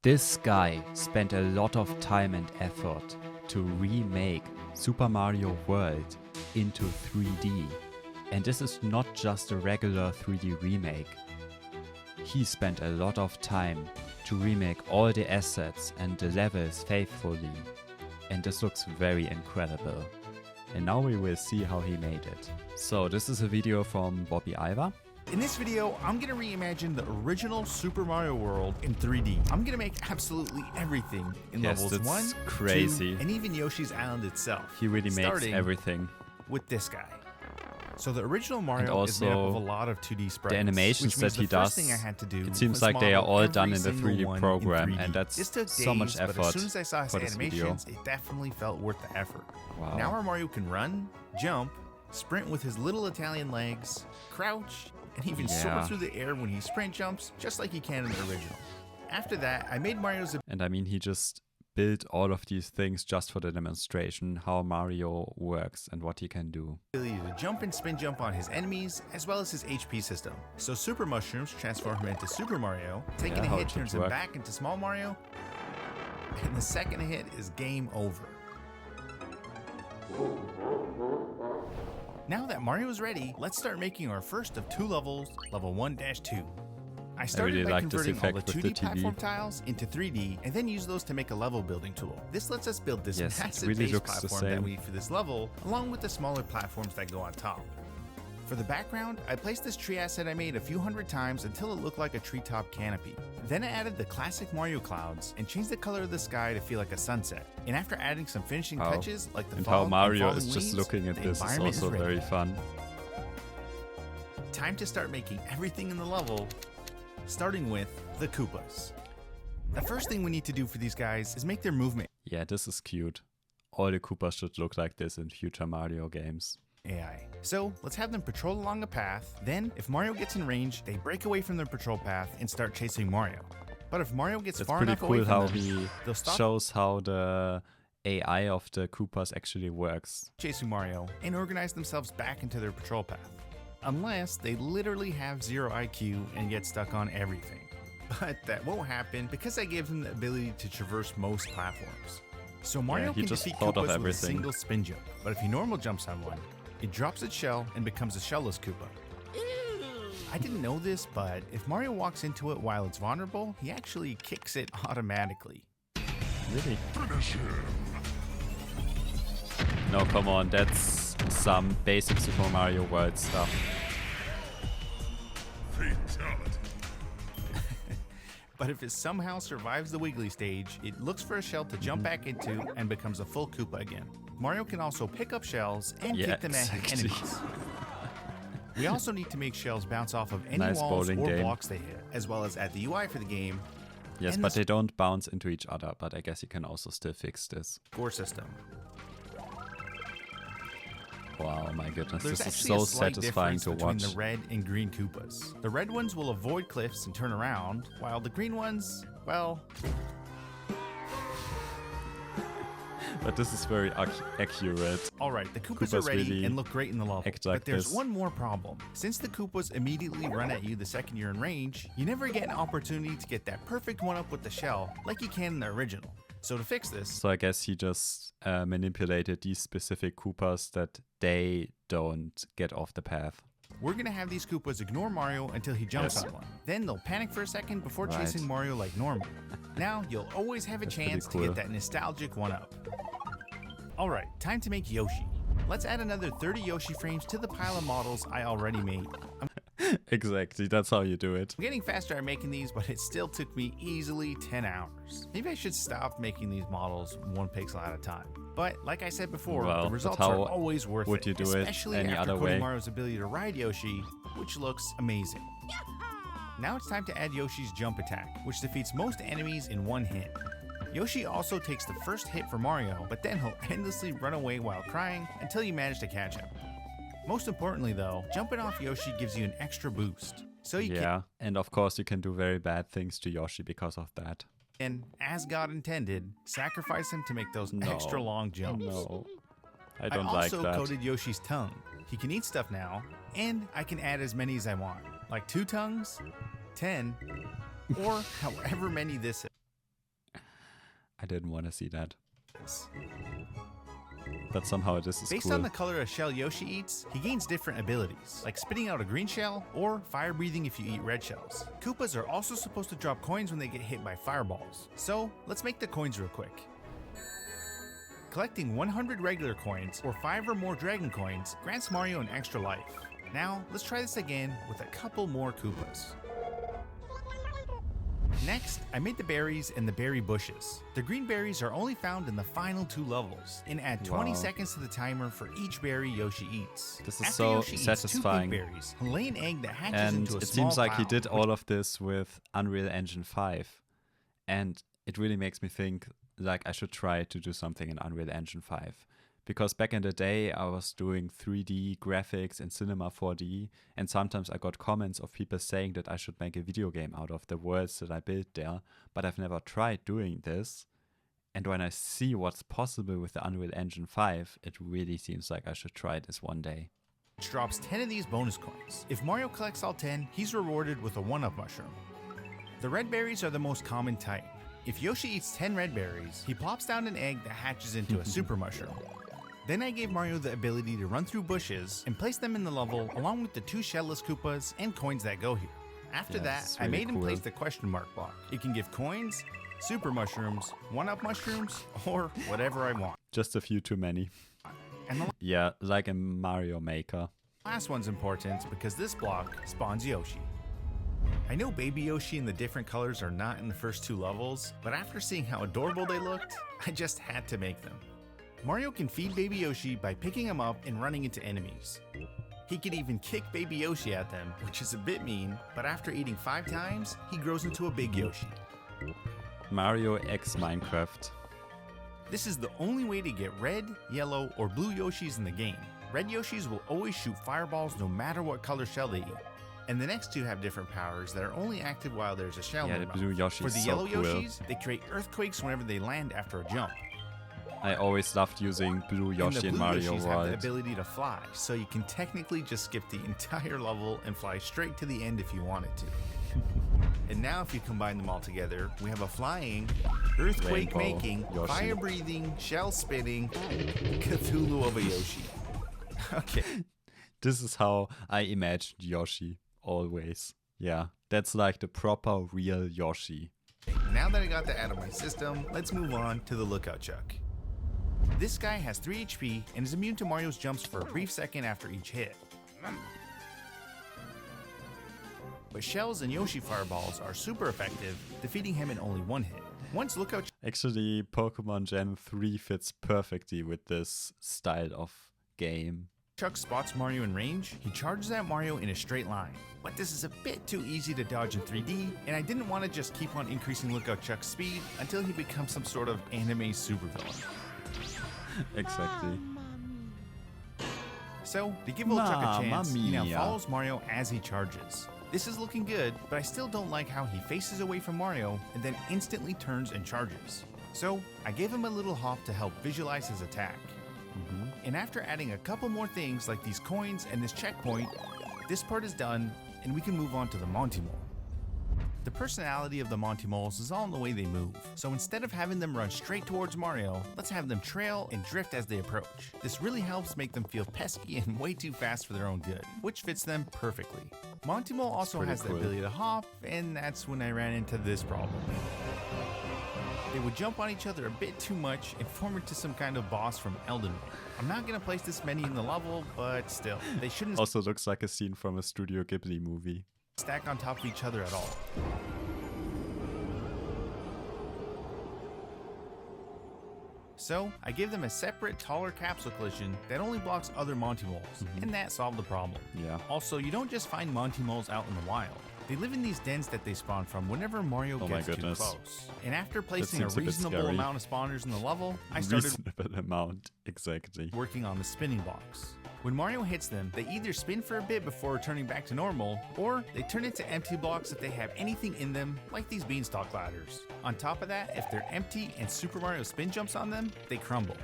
This guy spent a lot of time and effort to remake Super Mario World into 3D. And this is not just a regular 3D remake. He spent a lot of time to remake all the assets and the levels faithfully. And this looks very incredible. And now we will see how he made it. So this is a video from Bobby Iver. In this video, I'm going to reimagine the original Super Mario World in 3D. I'm going to make absolutely everything in levels 1, crazy. 2, and even Yoshi's Island itself. He really makes everything. With this guy. So the original Mario is made up of a lot of 2D sprites. The animations that he does, it seems like they are all done in the 3D program, and that's so much effort. But as soon as I saw his for this video. animations, it definitely felt worth the effort. Wow. Now our Mario can run, jump, sprint with his little Italian legs, crouch, and even soar through the air when he sprint jumps, just like he can in the original. After that, I made Mario's... And I mean, he just built all of these things just for the demonstration, how Mario works and what he can do. ...ability to jump and spin jump on his enemies, as well as his HP system. So Super Mushrooms transform him into Super Mario, taking a hit turns him back into Small Mario, and the second hit is game over. Now that Mario is ready, let's start making our first of 2 levels, level 1-2. I started by converting all the 2D platform tiles into 3D and then use those to make a level building tool. This lets us build this massive base platform that we need for this level, along with the smaller platforms that go on top. For the background, I placed this tree asset I made a few hundred times until it looked like a treetop canopy. Then I added the classic Mario clouds and changed the color of the sky to feel like a sunset. And after adding some finishing touches like the how Mario and is just leaves, looking at this is also very fun. Time to start making everything in the level, starting with the Koopas. The first thing we need to do for these guys is make their movement. Yeah, this is cute. All the Koopas should look like this in future Mario games. AI. So let's have them patrol along a path. Then, if Mario gets in range, they break away from their patrol path and start chasing Mario. But if Mario gets far enough away from them, they'll stop. Shows how the AI of the Koopas actually works. Chasing Mario and organize themselves back into their patrol path. Unless they literally have 0 IQ and get stuck on everything. But that won't happen because I gave them the ability to traverse most platforms. So Mario can defeat Koopas with a single spin jump. But if he normal jumps on one, it drops its shell and becomes a shellless Koopa. I didn't know this, but if Mario walks into it while it's vulnerable, he actually kicks it automatically. Really? No, come on, that's some basic Super Mario World stuff. Fatality. But if it somehow survives the Wiggly stage, it looks for a shell to jump back into and becomes a full Koopa again. Mario can also pick up shells and kick them at his enemies. We also need to make shells bounce off of any walls or blocks they hit, as well as add the UI for the game. Yes, but they don't bounce into each other, but I guess you can also still fix this. Score system. Wow, my goodness, There's this is so satisfying to watch. Between the red and green Koopas. The red ones will avoid cliffs and turn around, while the green ones, well... But this is very accurate. Alright, the Koopas are ready really and look great in the level. But there's one more problem. Since the Koopas immediately run at you the second you're in range, you never get an opportunity to get that perfect one-up with the shell like you can in the original. So to fix this... So I guess he just manipulated these specific Koopas that they don't get off the path. We're gonna have these Koopas ignore Mario until he jumps on one. Then they'll panic for a second before chasing Mario like normal. Now you'll always have a chance to get that nostalgic one-up. Alright, time to make Yoshi. Let's add another 30 Yoshi frames to the pile of models I already made. Exactly, that's how you do it. I'm getting faster at making these, but it still took me easily 10 hours. Maybe I should stop making these models 1 pixel at a time. But like I said before, the results are always worth it, you do especially it any after other coding way? Mario's ability to ride Yoshi, which looks amazing. Now it's time to add Yoshi's jump attack, which defeats most enemies in 1 hit. Yoshi also takes the first hit for Mario, but then he'll endlessly run away while crying until you manage to catch him. Most importantly though, jumping off Yoshi gives you an extra boost. So you can, and of course you can do very bad things to Yoshi because of that. And as God intended, sacrifice him to make those extra long jumps. No, I don't like that. I also coded Yoshi's tongue. He can eat stuff now, and I can add as many as I want. Like 2 tongues, 10, or however many this is. I didn't want to see that. But somehow this is Based cool. on the color of shell Yoshi eats, he gains different abilities, like spitting out a green shell or fire breathing if you eat red shells. Koopas are also supposed to drop coins when they get hit by fireballs. So let's make the coins real quick. Collecting 100 regular coins or 5 or more dragon coins grants Mario an extra life. Now let's try this again with a couple more Koopas. Next, I made the berries and the berry bushes. The green berries are only found in the final 2 levels, and add 20 seconds to the timer for each berry Yoshi eats. This is After so Yoshi satisfying. Eats 2 big berries, he'll lay an egg that hatches And into a it small seems like he cloud, did all of this with Unreal Engine 5. And it really makes me think like I should try to do something in Unreal Engine 5. Because back in the day, I was doing 3D graphics in Cinema 4D, and sometimes I got comments of people saying that I should make a video game out of the worlds that I built there, but I've never tried doing this. And when I see what's possible with the Unreal Engine 5, it really seems like I should try this one day. which drops 10 of these bonus coins. If Mario collects all 10, he's rewarded with a 1-up mushroom. The red berries are the most common type. If Yoshi eats 10 red berries, he plops down an egg that hatches into a super mushroom. Then I gave Mario the ability to run through bushes and place them in the level along with the 2 shellless Koopas and coins that go here. After that, I made him place the question mark block. It can give coins, super mushrooms, 1-up mushrooms, or whatever I want. Just a few too many. And the Yeah, like in Mario Maker. last one's important because this block spawns Yoshi. I know Baby Yoshi and the different colors are not in the first 2 levels, but after seeing how adorable they looked, I just had to make them. Mario can feed Baby Yoshi by picking him up and running into enemies. He could even kick Baby Yoshi at them, which is a bit mean, but after eating 5 times, he grows into a big Yoshi. Mario X Minecraft. This is the only way to get red, yellow, or blue Yoshis in the game. Red Yoshis will always shoot fireballs no matter what color shell they eat. And the next 2 have different powers that are only active while there's a shell in Yeah, their the blue mouth. Yoshi For is the so yellow cool. Yoshis, they create earthquakes whenever they land after a jump. I always loved using blue Yoshi and the in blue Mario Yoshis have the World. ability to fly, so you can technically just skip the entire level and fly straight to the end if you wanted to. And now if you combine them all together, we have a flying, earthquake-making, Yoshi. fire-breathing, shell-spinning Cthulhu of a Yoshi. Okay. This is how I imagined Yoshi, always. Yeah, that's like the proper real Yoshi. Now that I got that out of my system, let's move on to the Lookout Chuck. This guy has 3 HP and is immune to Mario's jumps for a brief second after each hit. But shells and Yoshi fireballs are super effective, defeating him in only 1 hit. Once Lookout Actually, Pokemon Gen 3 fits perfectly with this style of game. Chuck spots Mario in range, he charges at Mario in a straight line. But this is a bit too easy to dodge in 3D, and I didn't want to just keep on increasing Lookout Chuck's speed until he becomes some sort of anime supervillain. Exactly. So, to give old Chuck a chance, he now mia. follows Mario as he charges. This is looking good, but I still don't like how he faces away from Mario and then instantly turns and charges. So, I gave him a little hop to help visualize his attack. And after adding a couple more things like these coins and this checkpoint, this part is done and we can move on to the Monty Mole. The personality of the Monty Moles is all in the way they move, so instead of having them run straight towards Mario, let's have them trail and drift as they approach. This really helps make them feel pesky and way too fast for their own good, which fits them perfectly. Monty Mole also has the ability to hop, and that's when I ran into this problem. They would jump on each other a bit too much and form into some kind of boss from Elden Ring. I'm not going to place this many in the level, but still, they shouldn't Also looks like a scene from a Studio Ghibli movie. stack on top of each other at all. So, I gave them a separate, taller capsule collision that only blocks other Monty Moles, and that solved the problem. Yeah. Also, you don't just find Monty Moles out in the wild. They live in these dens that they spawn from whenever Mario gets too close. And after placing a reasonable amount of spawners in the level, I started reasonable amount, exactly. working on the spinning blocks. When Mario hits them, they either spin for a bit before returning back to normal, or they turn into empty blocks if they have anything in them, like these beanstalk ladders. On top of that, if they're empty and Super Mario spin jumps on them, they crumble.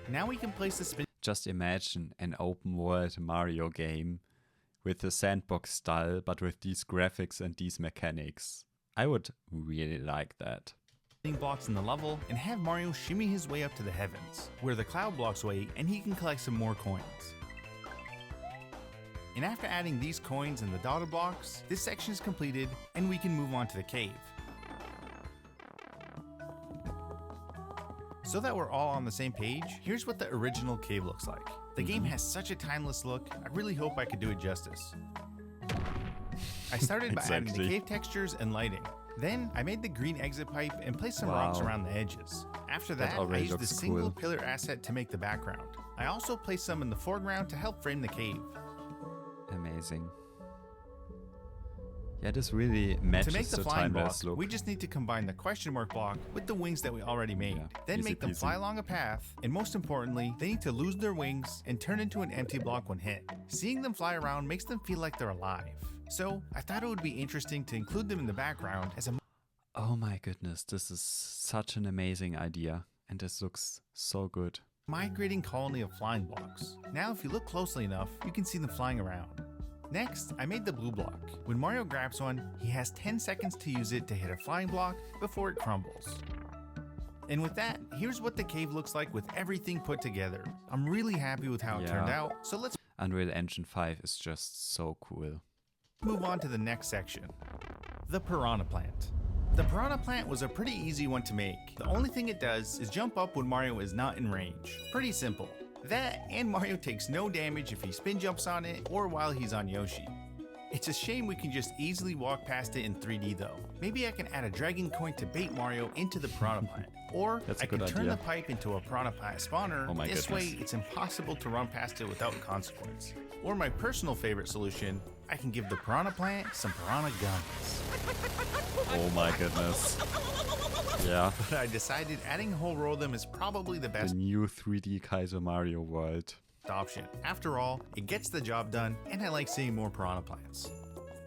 Now we can place the spin. Just imagine an open world Mario game with the sandbox style, but with these graphics and these mechanics. I would really like that. blocks in the level and have Mario shimmy his way up to the heavens, where the cloud blocks wait and he can collect some more coins. And after adding these coins and the dotted blocks, this section is completed and we can move on to the cave. So that we're all on the same page, here's what the original cave looks like. The game has such a timeless look, I really hope I could do it justice. I started by adding the cave textures and lighting. Then I made the green exit pipe and placed some rocks around the edges. After that I used the single pillar asset to make the background. I also placed some in the foreground to help frame the cave. Amazing. Yeah, this really matches to make the flying block, look. we just need to combine the question mark block with the wings that we already made. Then make them fly along a path, and most importantly, they need to lose their wings and turn into an empty block when hit. Seeing them fly around makes them feel like they're alive. So I thought it would be interesting to include them in the background as a... Oh my goodness, this is such an amazing idea, and this looks so good. Migrating colony of flying blocks. Now if you look closely enough, you can see them flying around. Next, I made the blue block. When Mario grabs one, he has 10 seconds to use it to hit a flying block before it crumbles. And with that, here's what the cave looks like with everything put together. I'm really happy with how it turned out, so let's Unreal Engine 5 is just so cool. Move on to the next section. The Piranha Plant. The Piranha Plant was a pretty easy one to make. The only thing it does is jump up when Mario is not in range. Pretty simple. That, and Mario takes no damage if he spin jumps on it or while he's on Yoshi. It's a shame we can just easily walk past it in 3D though. Maybe I can add a dragon coin to bait Mario into the Piranha Plant. Or I can turn the pipe into a Piranha Plant spawner. This way it's impossible to run past it without consequence. Or my personal favorite solution, I can give the Piranha Plant some piranha guns. Oh my goodness. Yeah. But I decided adding a whole row of them is probably the best. The new 3D Kaiser Mario world option. After all, it gets the job done, and I like seeing more piranha plants.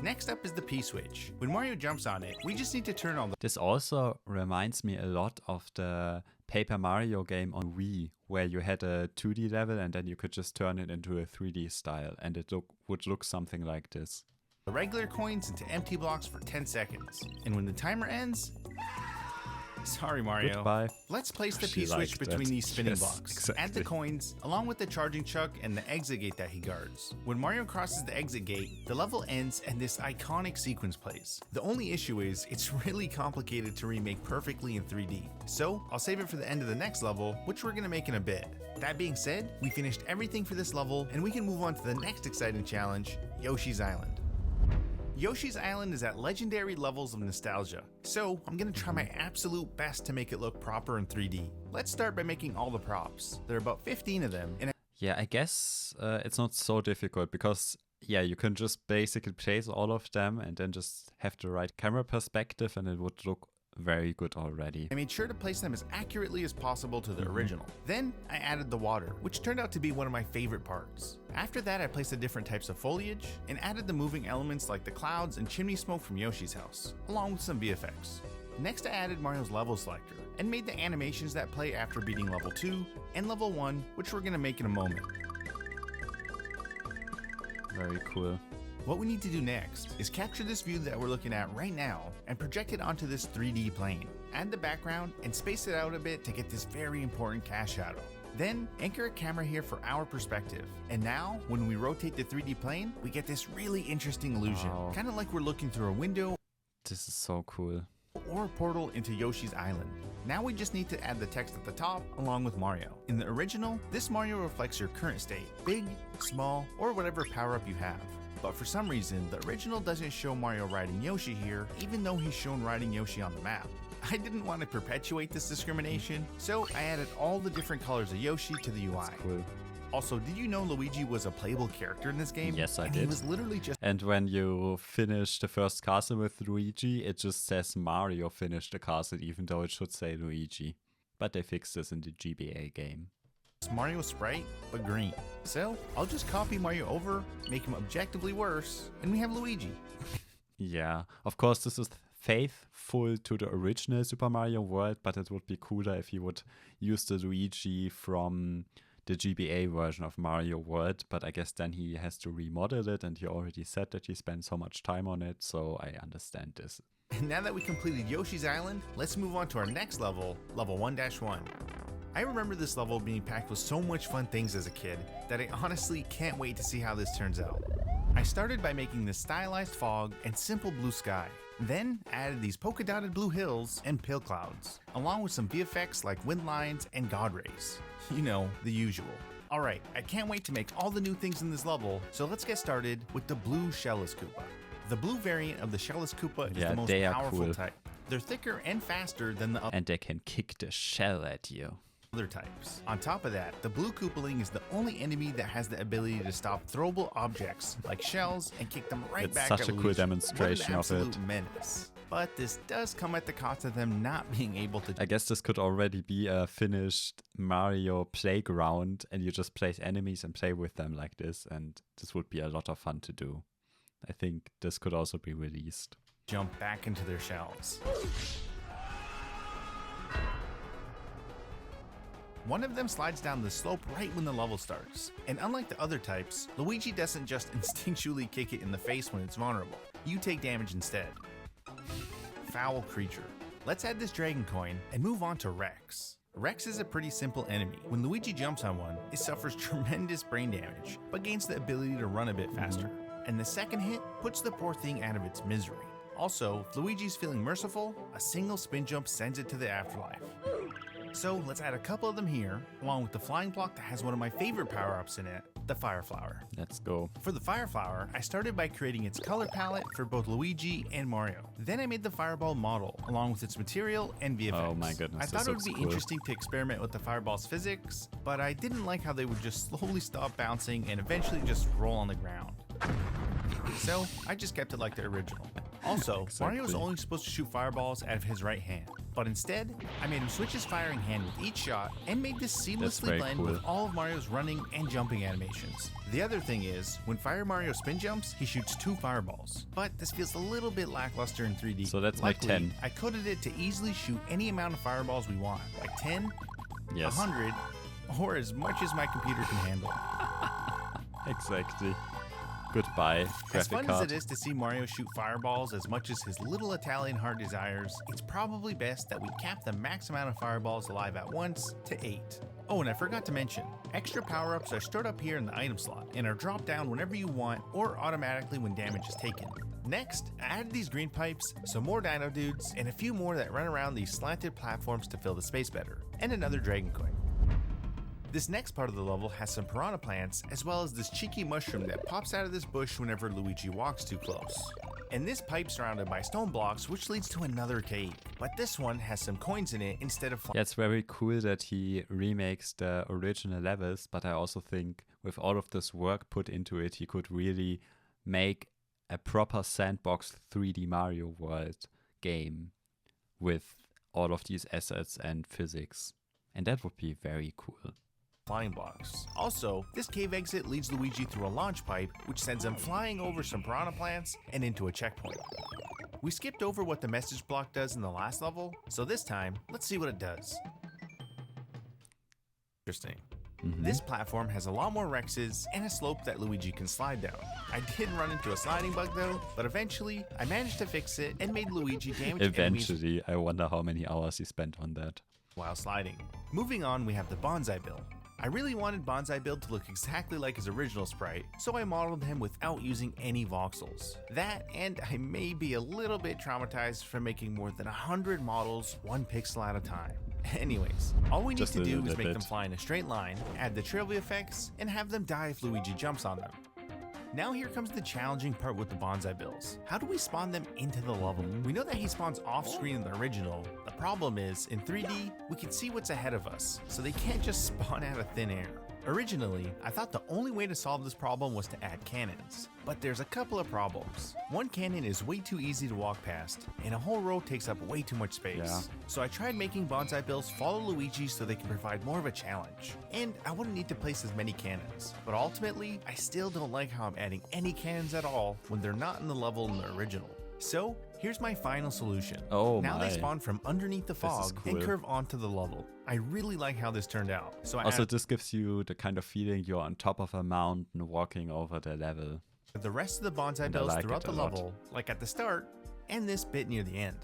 Next up is the P-switch. When Mario jumps on it, we just need to turn on the... This also reminds me a lot of the Paper Mario game on Wii, where you had a 2D level and then you could just turn it into a 3D style, and it would look something like this. The regular coins into empty blocks for 10 seconds. And when the timer ends... Sorry, Mario. Goodbye. Let's place the P-switch between these spinning blocks. Exactly. Add the coins, along with the charging chuck and the exit gate that he guards. When Mario crosses the exit gate, the level ends and this iconic sequence plays. The only issue is, it's really complicated to remake perfectly in 3D. So, I'll save it for the end of the next level, which we're gonna make in a bit. That being said, we finished everything for this level, and we can move on to the next exciting challenge, Yoshi's Island. Yoshi's Island is at legendary levels of nostalgia, so I'm gonna try my absolute best to make it look proper in 3D. Let's start by making all the props. There are about 15 of them, and yeah, I guess it's not so difficult because yeah, you can just basically place all of them and then just have the right camera perspective and it would look very good already. I made sure to place them as accurately as possible to the original. Then I added the water, which turned out to be one of my favorite parts. After that, I placed the different types of foliage and added the moving elements like the clouds and chimney smoke from Yoshi's house, along with some VFX. Next, I added Mario's level selector and made the animations that play after beating level 2 and level 1, which we're gonna make in a moment. Very cool. What we need to do next is capture this view that we're looking at right now and project it onto this 3D plane. Add the background and space it out a bit to get this very important cast shadow. Then anchor a camera here for our perspective. And now, when we rotate the 3D plane, we get this really interesting illusion. Wow. Kind of like we're looking through a window. This is so cool. Or a portal into Yoshi's Island. Now we just need to add the text at the top along with Mario. In the original, this Mario reflects your current state. Big, small, or whatever power-up you have. But for some reason, the original doesn't show Mario riding Yoshi here, even though he's shown riding Yoshi on the map. I didn't want to perpetuate this discrimination, so I added all the different colors of Yoshi to the UI. That's cool. Also, did you know Luigi was a playable character in this game? Yes, I did. He was literally just... And when you finish the first castle with Luigi, it just says Mario finished the castle, even though it should say Luigi. But they fixed this in the GBA game. Mario sprite, but green. So, I'll just copy Mario over, make him objectively worse, and we have Luigi. Yeah, of course this is faithful to the original Super Mario World, but it would be cooler if you would use the Luigi from the GBA version of Mario World, but I guess then he has to remodel it, and he already said that he spent so much time on it, so I understand this. And now that we completed Yoshi's Island, let's move on to our next level, level 1-1. I remember this level being packed with so much fun things as a kid that I honestly can't wait to see how this turns out. I started by making this stylized fog and simple blue sky. Then added these polka dotted blue hills and pill clouds, along with some VFX like wind lines and god rays. You know, the usual. Alright, I can't wait to make all the new things in this level, so let's get started with the blue Shellless Koopa. The blue variant of the Shellless Koopa is the most powerful type. They're thicker and faster than the and they can kick the shell at you. Other types. On top of that, the blue Koopaling is the only enemy that has the ability to stop throwable objects like shells and kick them right back at Luigi. It's such a cool demonstration of it. What an absolute menace. But this does come at the cost of them not being able to... I guess this could already be a finished Mario playground and you just place enemies and play with them like this, and this would be a lot of fun to do. I think this could also be released. Jump back into their shells. One of them slides down the slope right when the level starts. And unlike the other types, Luigi doesn't just instinctually kick it in the face when it's vulnerable. You take damage instead. Foul creature. Let's add this dragon coin and move on to Rex. Rex is a pretty simple enemy. When Luigi jumps on one, it suffers tremendous brain damage, but gains the ability to run a bit faster. And the second hit puts the poor thing out of its misery. Also, if Luigi's feeling merciful, a single spin jump sends it to the afterlife. So let's add a couple of them here, along with the flying block that has one of my favorite power-ups in it, the Fire Flower. Let's go. For the Fire Flower, I started by creating its color palette for both Luigi and Mario. Then I made the Fireball model, along with its material and VFX. Oh my goodness, I thought it would be interesting to experiment with the Fireball's physics, but I didn't like how they would just slowly stop bouncing and eventually just roll on the ground. So I just kept it like the original. Also, Mario was only supposed to shoot fireballs out of his right hand, but instead, I made him switch his firing hand with each shot and made this seamlessly blend with all of Mario's running and jumping animations. The other thing is, when Fire Mario spin jumps, he shoots 2 fireballs, but this feels a little bit lackluster in 3D. So that's like 10. I coded it to easily shoot any amount of fireballs we want, like 10, 100, or as much as my computer can handle. Exactly. Goodbye, as fun as it is to see Mario shoot fireballs as much as his little Italian heart desires, it's probably best that we cap the max amount of fireballs alive at once to 8. Oh, and I forgot to mention, extra power-ups are stored up here in the item slot and are dropped down whenever you want or automatically when damage is taken. Next, I added these green pipes, some more dino dudes, and a few more that run around these slanted platforms to fill the space better, and another dragon coin. This next part of the level has some piranha plants, as well as this cheeky mushroom that pops out of this bush whenever Luigi walks too close. And this pipe surrounded by stone blocks, which leads to another cave. But this one has some coins in it instead of... Yeah, it's very cool that he remakes the original levels, but I also think with all of this work put into it, he could really make a proper sandbox 3D Mario World game with all of these assets and physics. And that would be very cool. Flying blocks. Also, this cave exit leads Luigi through a launch pipe, which sends him flying over some piranha plants and into a checkpoint. We skipped over what the message block does in the last level, so this time, let's see what it does. Interesting. This platform has a lot more Rexes and a slope that Luigi can slide down. I did run into a sliding bug though, but eventually I managed to fix it and made Luigi damage eventually, I wonder how many hours he spent on that. While sliding. Moving on, we have the Bonsai Bill. I really wanted Bonsai Bill to look exactly like his original sprite, so I modeled him without using any voxels. That, and I may be a little bit traumatized from making more than 100 models 1 pixel at a time. Anyways, all we need to do is make them fly in a straight line, add the trail effects, and have them die if Luigi jumps on them. Now here comes the challenging part with the Bonsai Bills. How do we spawn them into the level? We know that he spawns off screen in the original. The problem is, in 3D, we can see what's ahead of us, so they can't just spawn out of thin air. Originally, I thought the only way to solve this problem was to add cannons, but there's a couple of problems. One cannon is way too easy to walk past, and a whole row takes up way too much space. So I tried making Bonsai Bills follow Luigi so they can provide more of a challenge, and I wouldn't need to place as many cannons. But ultimately, I still don't like how I'm adding any cannons at all when they're not in the level in the original. So, here's my final solution. Now they spawn from underneath the fog and curve onto the level. I really like how this turned out. So also, this gives you the kind of feeling you're on top of a mountain walking over the level. The rest of the Bonsai Bills throughout the level, like at the start, and this bit near the end.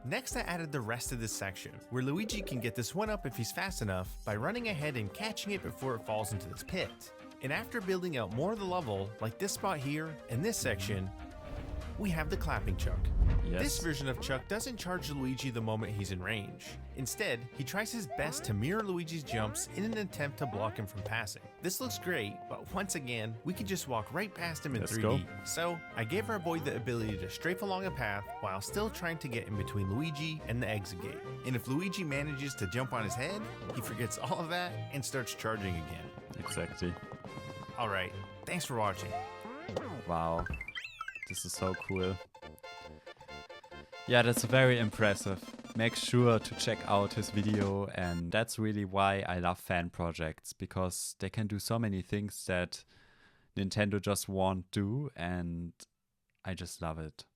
Next, I added the rest of this section, where Luigi can get this one up if he's fast enough by running ahead and catching it before it falls into this pit. And after building out more of the level, like this spot here and this section, we have the clapping Chuck. Yes. This version of Chuck doesn't charge Luigi the moment he's in range. Instead, he tries his best to mirror Luigi's jumps in an attempt to block him from passing. This looks great, but once again, we can just walk right past him in 3D. Go. So, I gave our boy the ability to strafe along a path while still trying to get in between Luigi and the exit gate. And if Luigi manages to jump on his head, he forgets all of that and starts charging again. Exactly. Alright, thanks for watching. Wow. This is so cool. Yeah, that's very impressive. Make sure to check out his video, and that's really why I love fan projects, because they can do so many things that Nintendo just won't do, and I just love it.